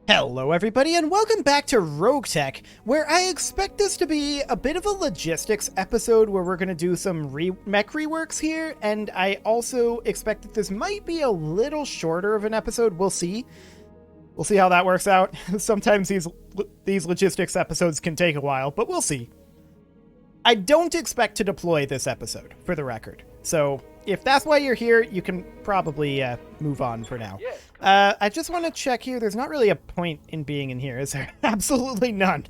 Hello everybody and welcome back to RogueTech, where I expect this to be a bit of a logistics episode where we're going to do some mech reworks here, and I also expect that this might be a little shorter of an episode. We'll see. We'll see how that works out. Sometimes these logistics episodes can take a while, but we'll see. I don't expect to deploy this episode, for the record. So if that's why you're here, you can probably move on for now. I just want to check here. There's not really a point in being in here, is there? Absolutely none.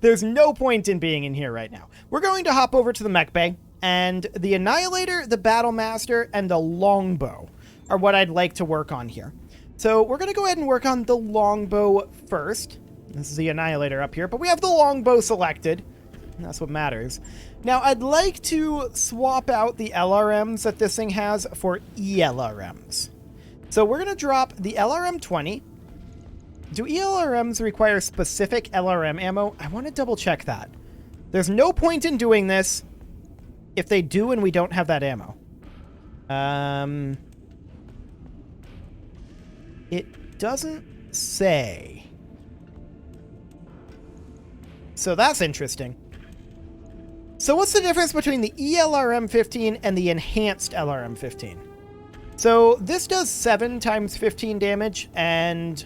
There's no point in being in here right now. We're going to hop over to the Mech Bay, and the Annihilator, the Battle Master, and the Longbow are what I'd like to work on here. So we're going to go ahead and work on the Longbow first. This is the Annihilator up here, but we have the Longbow selected. That's what matters. Now, I'd like to swap out the LRMs that this thing has for ELRMs. So we're going to drop the LRM-20. Do ELRMs require specific LRM ammo? I want to double check that. There's no point in doing this if they do and we don't have that ammo. It doesn't say. So that's interesting. So what's the difference between the ELRM-15 and the enhanced LRM-15? So this does 7 times 15 damage and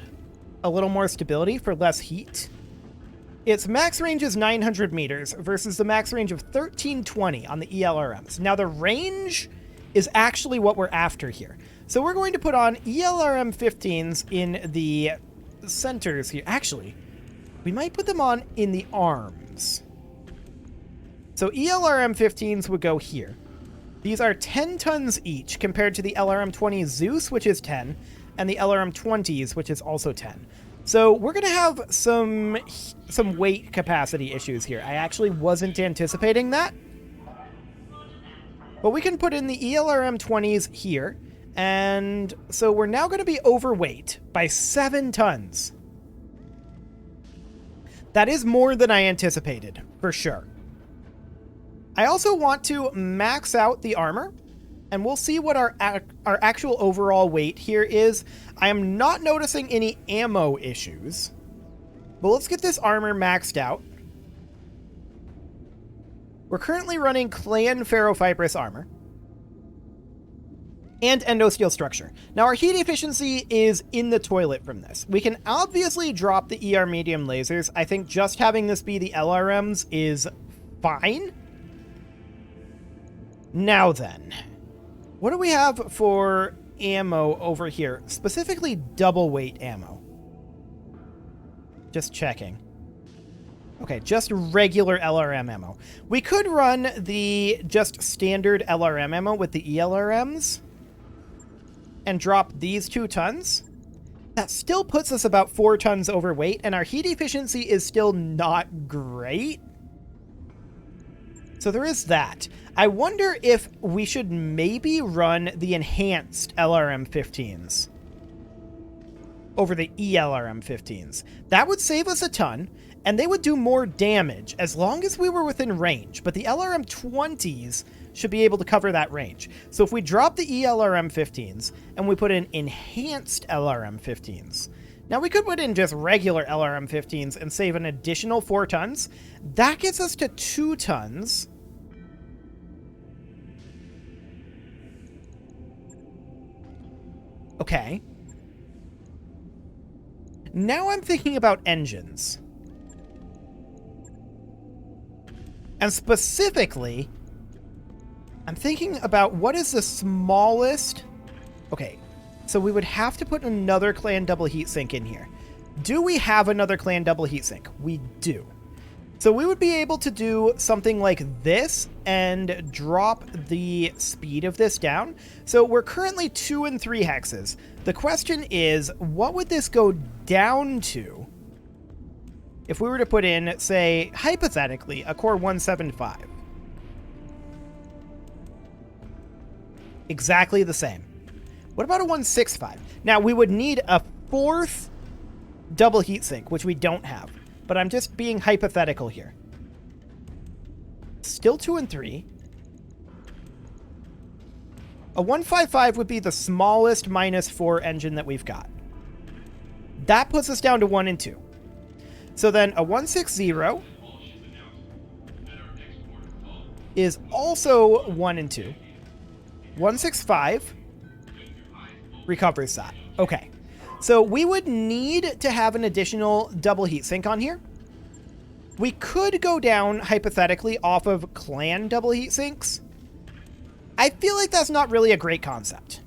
a little more stability for less heat. Its max range is 900 meters versus the max range of 1320 on the ELRMs. Now the range is actually what we're after here. So we're going to put on ELRM-15s in the centers here. Actually, we might put them on in the arms. So ELRM-15s would go here. These are 10 tons each compared to the LRM-20 Zeus, which is 10, and the LRM-20s, which is also 10. So we're going to have some weight capacity issues here. I actually wasn't anticipating that. But we can put in the ELRM-20s here. And so we're now going to be overweight by 7 tons. That is more than I anticipated, for sure. I also want to max out the armor, and we'll see what our actual overall weight here is. I am not noticing any ammo issues, but let's get this armor maxed out. We're currently running Clan Ferrofibrous armor and Endosteel structure. Now our heat efficiency is in the toilet from this. We can obviously drop the ER medium lasers. I think just having this be the LRMs is fine. Now then, what do we have for ammo over here? Specifically double weight ammo. Just checking. Okay, just regular LRM ammo. We could run the just standard LRM ammo with the ELRMs and drop these 2 tons. That still puts us about 4 tons overweight, and our heat efficiency is still not great. So there is that. I wonder if we should maybe run the enhanced LRM-15s over the ELRM-15s. That would save us a ton, and they would do more damage as long as we were within range. But the LRM-20s should be able to cover that range. So if we drop the ELRM-15s and we put in enhanced LRM-15s, now we could put in just regular LRM-15s and save an additional 4 tons. That gets us to 2 tons. Okay. Now I'm thinking about engines. And specifically, I'm thinking about what is the smallest... Okay, so we would have to put another clan double heatsink in here. Do we have another clan double heatsink? We do. So we would be able to do something like this and drop the speed of this down. So we're currently 2 and 3 hexes. The question is, what would this go down to if we were to put in, say, hypothetically, a core 175? Exactly the same. What about a 165? Now, we would need a 4th double heatsink, which we don't have. But I'm just being hypothetical here. Still 2 and 3. A 155 would be the smallest -4 engine that we've got. That puts us down to 1 and 2. So then a 160 is also 1 and 2. 165 recovers that. Okay. So we would need to have an additional double heatsink on here. We could go down, hypothetically, off of clan double heatsinks. I feel like that's not really a great concept.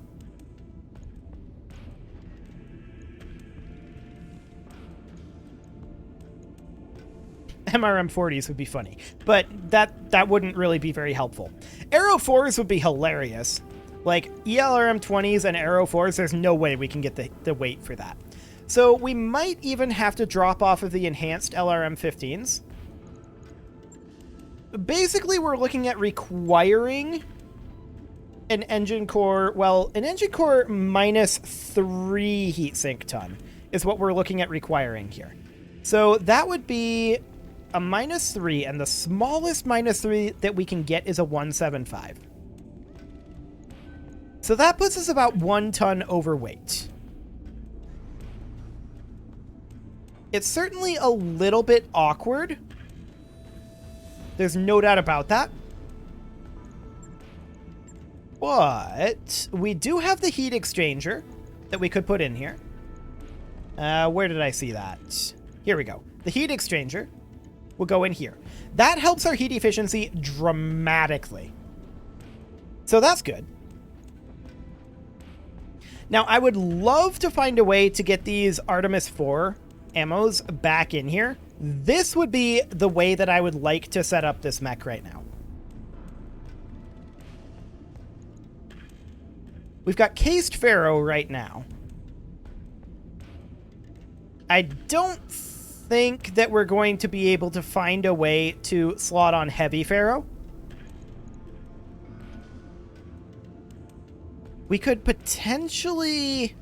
MRM 40s would be funny, but that wouldn't really be very helpful. Aero 4s would be hilarious. Like, ELRM 20s and Aero 4s, there's no way we can get the weight for that. So we might even have to drop off of the enhanced LRM 15s. Basically, we're looking at requiring an engine core, well, an engine core minus 3 heatsink ton is what we're looking at requiring here. So that would be a minus 3, and the smallest minus 3 that we can get is a 175. So that puts us about 1 ton overweight. It's certainly a little bit awkward. There's no doubt about that. But we do have the heat exchanger that we could put in here. Where did I see that? Here we go. The heat exchanger will go in here. That helps our heat efficiency dramatically. So that's good. Now, I would love to find a way to get these Artemis 4 ammos back in here. This would be the way that I would like to set up this mech right now. We've got cased Pharaoh right now. I don't think that we're going to be able to find a way to slot on heavy Pharaoh. We could potentially...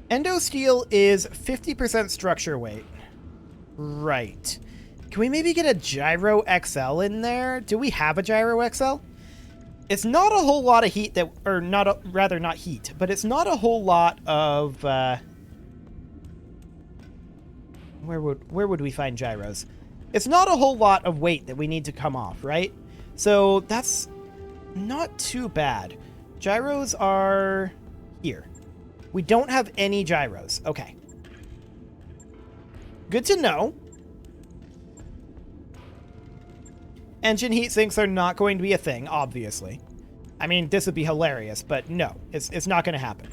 Endo steel is 50% structure weight. Right. Can we maybe get a Gyro XL in there? Do we have a Gyro XL? It's not a whole lot of heat that... Or not... rather, not heat. But it's not a whole lot of... Where would we find gyros? It's not a whole lot of weight that we need to come off, right? So that's not too bad. Gyros are here. We don't have any gyros. Okay. Good to know. Engine heat sinks are not going to be a thing, obviously. I mean, this would be hilarious, but no, it's not going to happen.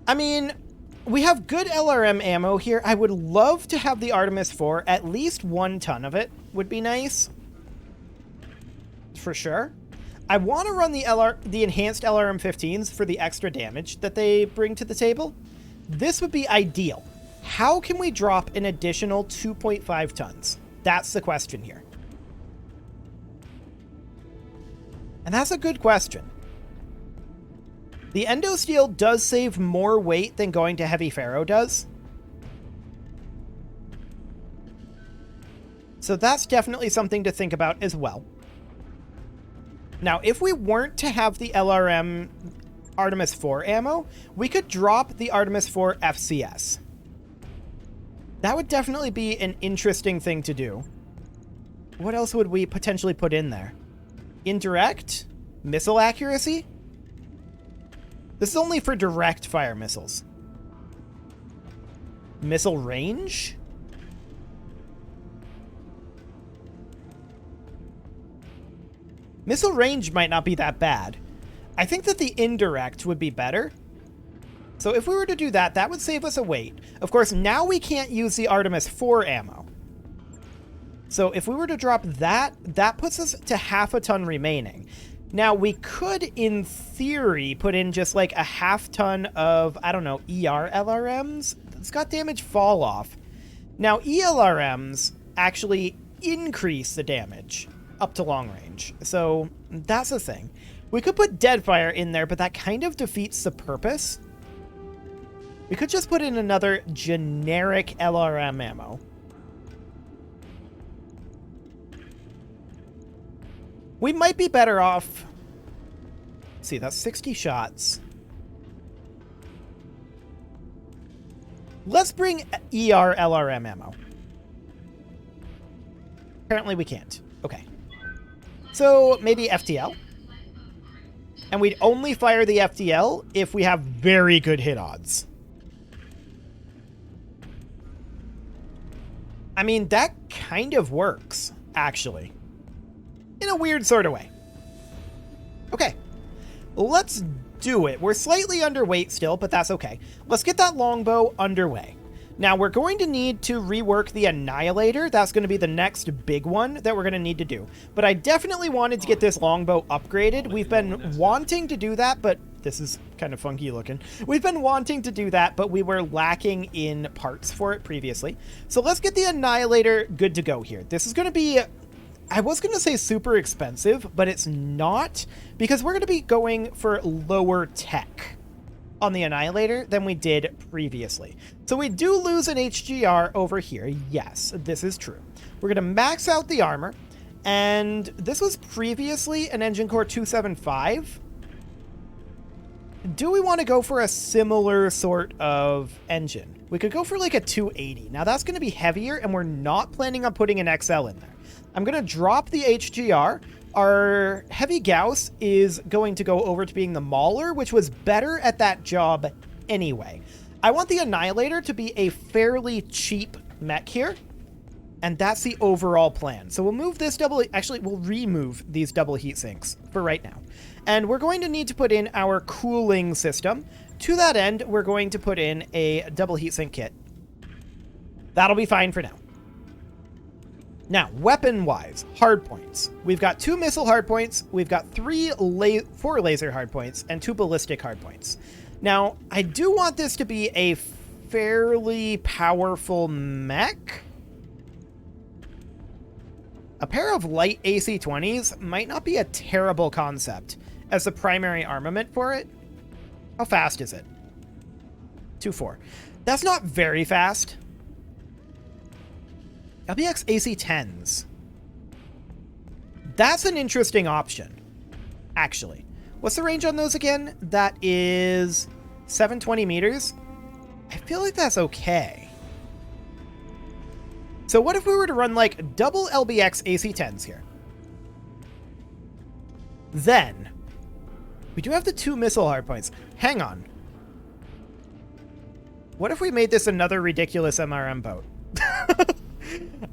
I mean... We have good LRM ammo here. I would love to have the Artemis 4. At least 1 ton of it would be nice. For sure. I want to run the enhanced LRM 15s for the extra damage that they bring to the table. This would be ideal. How can we drop an additional 2.5 tons? That's the question here. And that's a good question. The Endo Steel does save more weight than going to Heavy Pharaoh does. So that's definitely something to think about as well. Now, if we weren't to have the LRM Artemis 4 ammo, we could drop the Artemis 4 FCS. That would definitely be an interesting thing to do. What else would we potentially put in there? Indirect? Missile accuracy? This is only for direct fire missiles. Missile range? Missile range might not be that bad. I think that the indirect would be better. So if we were to do that, that would save us a weight. Of course, now we can't use the Artemis 4 ammo. So if we were to drop that, that puts us to half a ton remaining. Now, we could, in theory, put in just like a half ton of, I don't know, ER LRMs. It's got damage fall off. Now, ELRMs actually increase the damage up to long range. So that's the thing. We could put Deadfire in there, but that kind of defeats the purpose. We could just put in another generic LRM ammo. We might be better off... Let's see, that's 60 shots. Let's bring ER LRM ammo. Apparently we can't. Okay. So maybe FTL? And we'd only fire the FTL if we have very good hit odds. I mean, that kind of works, actually. In a weird sort of way. Okay. Let's do it. We're slightly underweight still, but that's okay. Let's get that longbow underway. Now, we're going to need to rework the Annihilator. That's going to be the next big one that we're going to need to do. But I definitely wanted to get this longbow upgraded. We've been wanting to do that, but this is kind of funky looking. We've been wanting to do that, but we were lacking in parts for it previously. So let's get the Annihilator good to go here. This is going to be... I was going to say super expensive, but it's not, because we're going to be going for lower tech on the Annihilator than we did previously. So we do lose an HGR over here. Yes, this is true. We're going to max out the armor, and this was previously an Engine Core 275. Do we want to go for a similar sort of engine? We could go for like a 280. Now that's going to be heavier, and we're not planning on putting an XL in there. I'm going to drop the HGR. Our Heavy Gauss is going to go over to being the Mauler, which was better at that job anyway. I want the Annihilator to be a fairly cheap mech here, and that's the overall plan. So we'll move this double... Actually, we'll remove these double heat sinks for right now. And we're going to need to put in our cooling system. To that end, we're going to put in a double heatsink kit. That'll be fine for now. Now, weapon-wise, hardpoints. We've got 2 missile hardpoints, we've got 4 laser hardpoints, and 2 ballistic hardpoints. Now, I do want this to be a fairly powerful mech. A pair of light AC-20s might not be a terrible concept as the primary armament for it. How fast is it? 2.4. That's not very fast. LBX AC-10s. That's an interesting option, actually. What's the range on those again? That is 720 meters. I feel like that's okay. So what if we were to run like double LBX AC-10s here? Then, we do have the 2 missile hardpoints. Hang on. What if we made this another ridiculous MRM boat?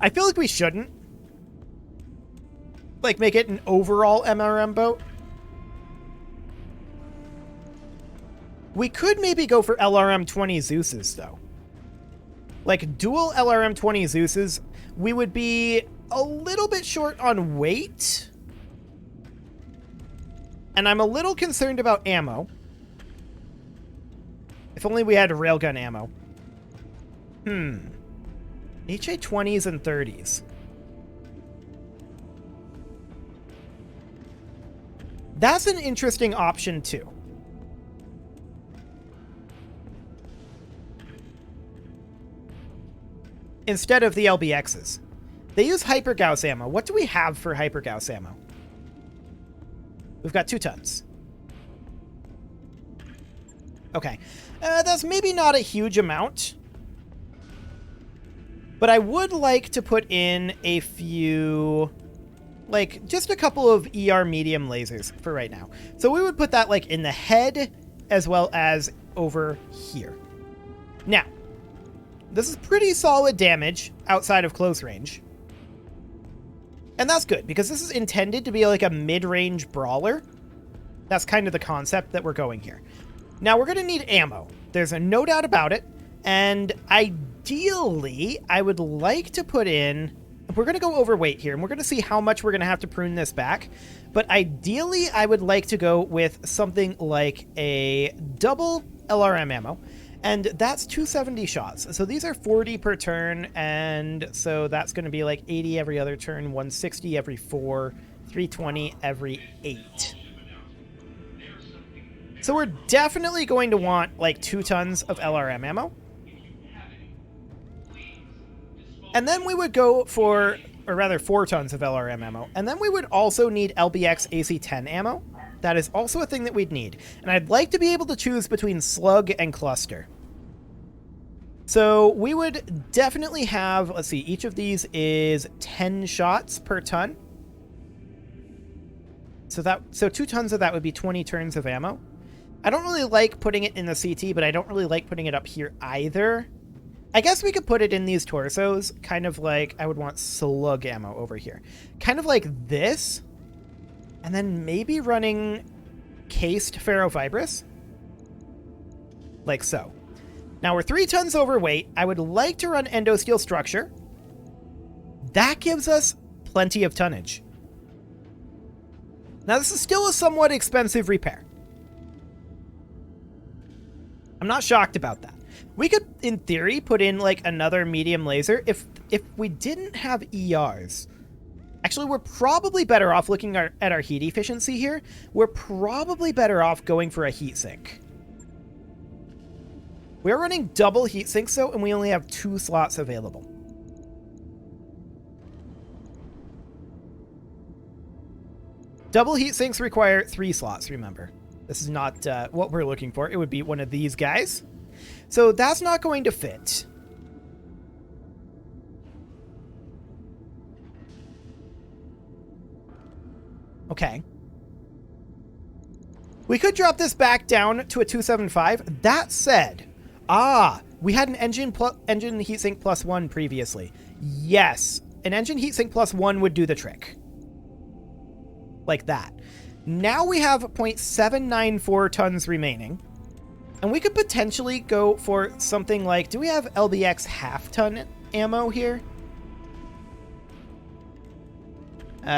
I feel like we shouldn't. Like, make it an overall MRM boat. We could maybe go for LRM-20 Zeus's, though. Like, dual LRM-20 Zeus's, we would be a little bit short on weight. And I'm a little concerned about ammo. If only we had railgun ammo. HA-20s and 30s. That's an interesting option, too. Instead of the LBXs. They use Hyper-Gauss ammo. What do we have for Hyper-Gauss ammo? We've got 2 tons. Okay. That's maybe not a huge amount. But I would like to put in a few, like, just a couple of ER medium lasers for right now. So we would put that, like, in the head as well as over here. Now, this is pretty solid damage outside of close range. And that's good, because this is intended to be like a mid-range brawler. That's kind of the concept that we're going here. Now, we're going to need ammo. There's no doubt about it. And ideally, I would like to put in... We're going to go overweight here, and we're going to see how much we're going to have to prune this back. But ideally, I would like to go with something like a double LRM ammo. And that's 270 shots. So these are 40 per turn, and so that's going to be like 80 every other turn, 160 every 4, 320 every 8. So we're definitely going to want like 2 tons of LRM ammo. And then we would go for or rather 4 tons of LRM ammo. And then we would also need LBX AC-10 ammo. That is also a thing that we'd need. And I'd like to be able to choose between slug and cluster. So we would definitely have, let's see, each of these is 10 shots per ton. So 2 tons of that would be 20 turns of ammo. I don't really like putting it in the CT, but I don't really like putting it up here either. I guess we could put it in these torsos, kind of like I would want slug ammo over here. Kind of like this. And then maybe running cased ferrofibrous. Like so. Now we're 3 tons overweight. I would like to run endosteel structure. That gives us plenty of tonnage. Now this is still a somewhat expensive repair. I'm not shocked about that. We could, in theory, put in like another medium laser if we didn't have ERs. Actually, we're probably better off looking at our heat efficiency here. We're probably better off going for a heat sink. We're running double heat sinks though, and we only have 2 slots available. Double heat sinks require 3 slots, remember. This is not what we're looking for. It would be one of these guys. So that's not going to fit. Okay. We could drop this back down to a 275. That said, we had an engine heatsink +1 previously. Yes, an engine heatsink +1 would do the trick. Like that. Now we have 0.794 tons remaining. And we could potentially go for something like, do we have LBX half-ton ammo here?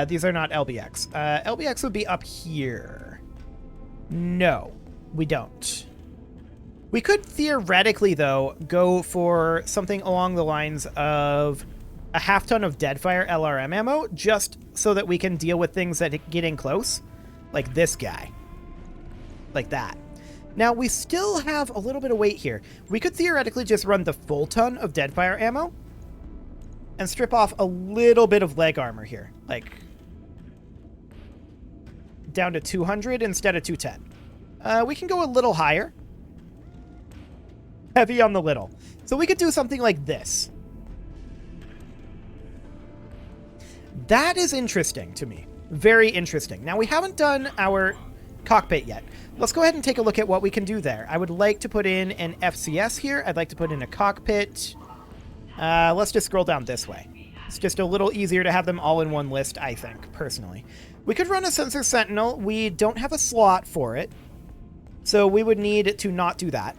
These are not LBX. LBX would be up here. No, we don't. We could theoretically, though, go for something along the lines of a half-ton of Deadfire LRM ammo, just so that we can deal with things that get in close. Like this guy. Like that. Now, we still have a little bit of weight here. We could theoretically just run the full ton of Deadfire ammo and strip off a little bit of leg armor here. Like, down to 200 instead of 210. We can go a little higher. Heavy on the little. So we could do something like this. That is interesting to me. Very interesting. Now, we haven't done our cockpit yet. Let's go ahead and take a look at what we can do there. I would like to put in an FCS here. I'd like to put in a cockpit. Let's just scroll down this way. It's just a little easier to have them all in one list, I think, personally. We could run a sensor sentinel. We don't have a slot for it, so we would need to not do that.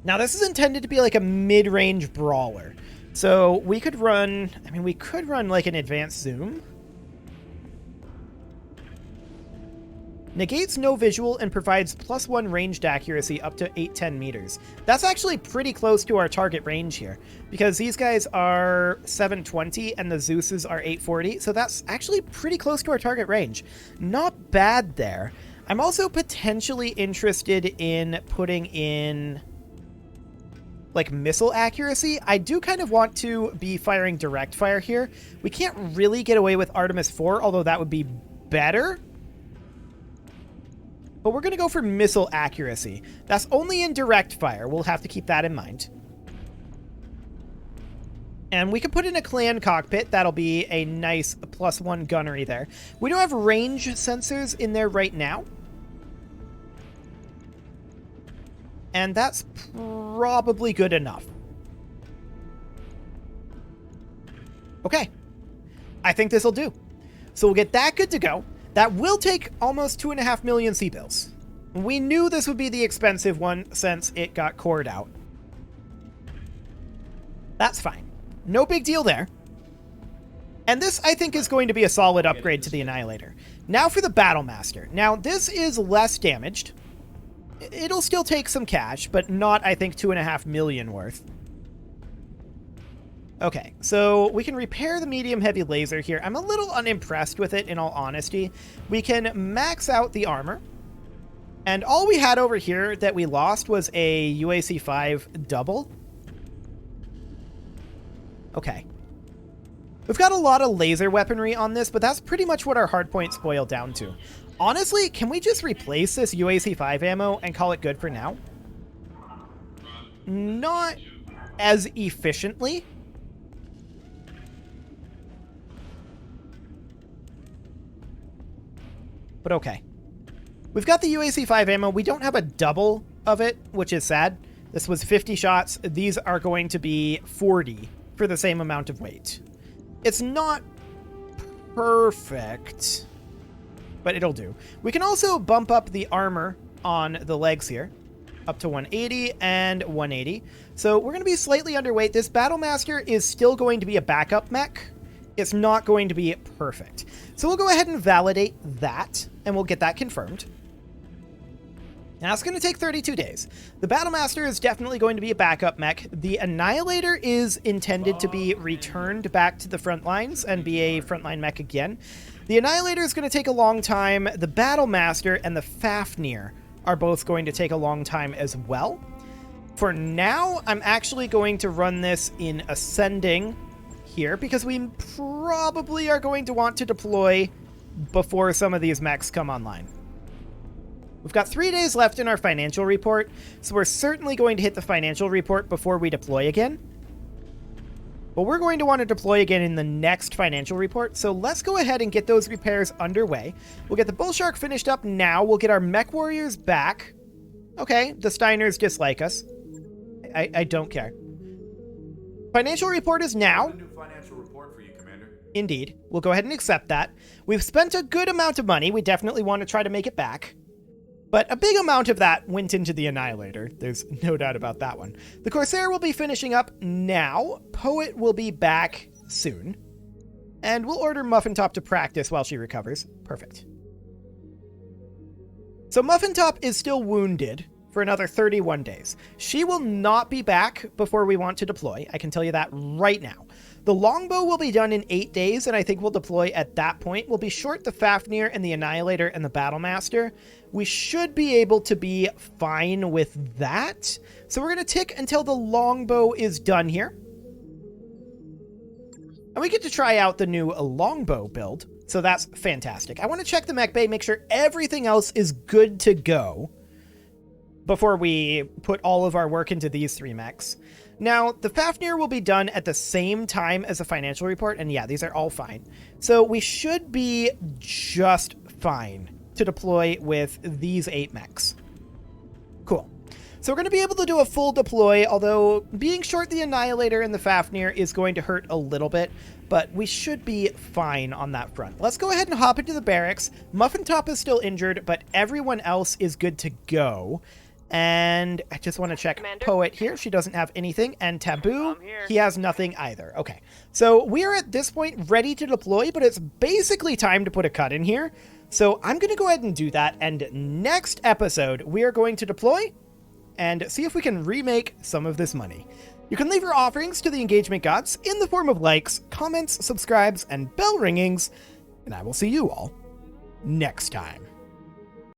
Now, this is intended to be like a mid-range brawler. So we could run, we could run like an advanced zoom. Negates no visual and provides +1 ranged accuracy up to 810 meters. That's actually pretty close to our target range here, because these guys are 720 and the Zeus's are 840, so that's actually pretty close to our target range. Not bad there. I'm also potentially interested in putting in like missile accuracy. I do kind of want to be firing direct fire here. We can't really get away with Artemis 4, although that would be better. But we're going to go for missile accuracy. That's only in direct fire. We'll have to keep that in mind. And we can put in a clan cockpit. That'll be a nice +1 gunnery there. We don't have range sensors in there right now. And that's probably good enough. Okay. I think this will do. So we'll get that good to go. That will take almost 2.5 million C-bills. We knew this would be the expensive one since it got cored out. That's fine. No big deal there. And this, I think, is going to be a solid upgrade to the Annihilator. Now for the Battlemaster. Now, this is less damaged. It'll still take some cash, but not, I think, 2.5 million worth. Okay, so we can repair the medium-heavy laser here. I'm a little unimpressed with it, in all honesty. We can max out the armor. And all we had over here that we lost was a UAC-5 double. Okay. We've got a lot of laser weaponry on this, but that's pretty much what our hardpoints boil down to. Honestly, can we just replace this UAC-5 ammo and call it good for now? Not as efficiently. But okay. We've got the UAC-5 ammo. We don't have a double of it, which is sad. This was 50 shots. These are going to be 40 for the same amount of weight. It's not perfect, but it'll do. We can also bump up the armor on the legs here up to 180 and 180. So we're going to be slightly underweight. This Battlemaster is still going to be a backup mech. It's not going to be perfect. So we'll go ahead and validate that, and we'll get that confirmed. Now, it's going to take 32 days. The Battlemaster is definitely going to be a backup mech. The Annihilator is intended to be returned back to the front lines and be a frontline mech again. The Annihilator is going to take a long time. The Battlemaster and the Fafnir are both going to take a long time as well. For now, I'm actually going to run this in ascending here because we probably are going to want to deploy before some of these mechs come online. We've got 3 days left in our financial report, so we're certainly going to hit the financial report before we deploy again. But we're going to want to deploy again in the next financial report, so let's go ahead and get those repairs underway. We'll get the Bullshark finished up now. We'll get our Mech Warriors back. Okay, the Steiners dislike us. I don't care. Financial report is now. Financial report for you, Commander. Indeed. We'll go ahead and accept that. We've spent a good amount of money. We definitely want to try to make it back. But a big amount of that went into the Annihilator. There's no doubt about that one. The Corsair will be finishing up now. Poet will be back soon. And we'll order Muffin Top to practice while she recovers. Perfect. So Muffin Top is still wounded for another 31 days. She will not be back before we want to deploy. I can tell you that right now. The Longbow will be done in 8 days, and I think we'll deploy at that point. We'll be short the Fafnir and the Annihilator and the Battlemaster. We should be able to be fine with that. So we're going to tick until the Longbow is done here. And we get to try out the new Longbow build, so that's fantastic. I want to check the Mech Bay, make sure everything else is good to go before we put all of our work into these 3 mechs. Now, the Fafnir will be done at the same time as the financial report, and yeah, these are all fine. So we should be just fine to deploy with these 8 mechs. Cool. So we're going to be able to do a full deploy, although being short the Annihilator and the Fafnir is going to hurt a little bit, but we should be fine on that front. Let's go ahead and hop into the barracks. Muffin Top is still injured, but everyone else is good to go. And I just want to check Commander. Poet here. She doesn't have anything. And Taboo, he has nothing either. Okay. So we are at this point ready to deploy, but it's basically time to put a cut in here. So I'm going to go ahead and do that. And next episode, we are going to deploy and see if we can remake some of this money. You can leave your offerings to the engagement gods in the form of likes, comments, subscribes, and bell ringings. And I will see you all next time.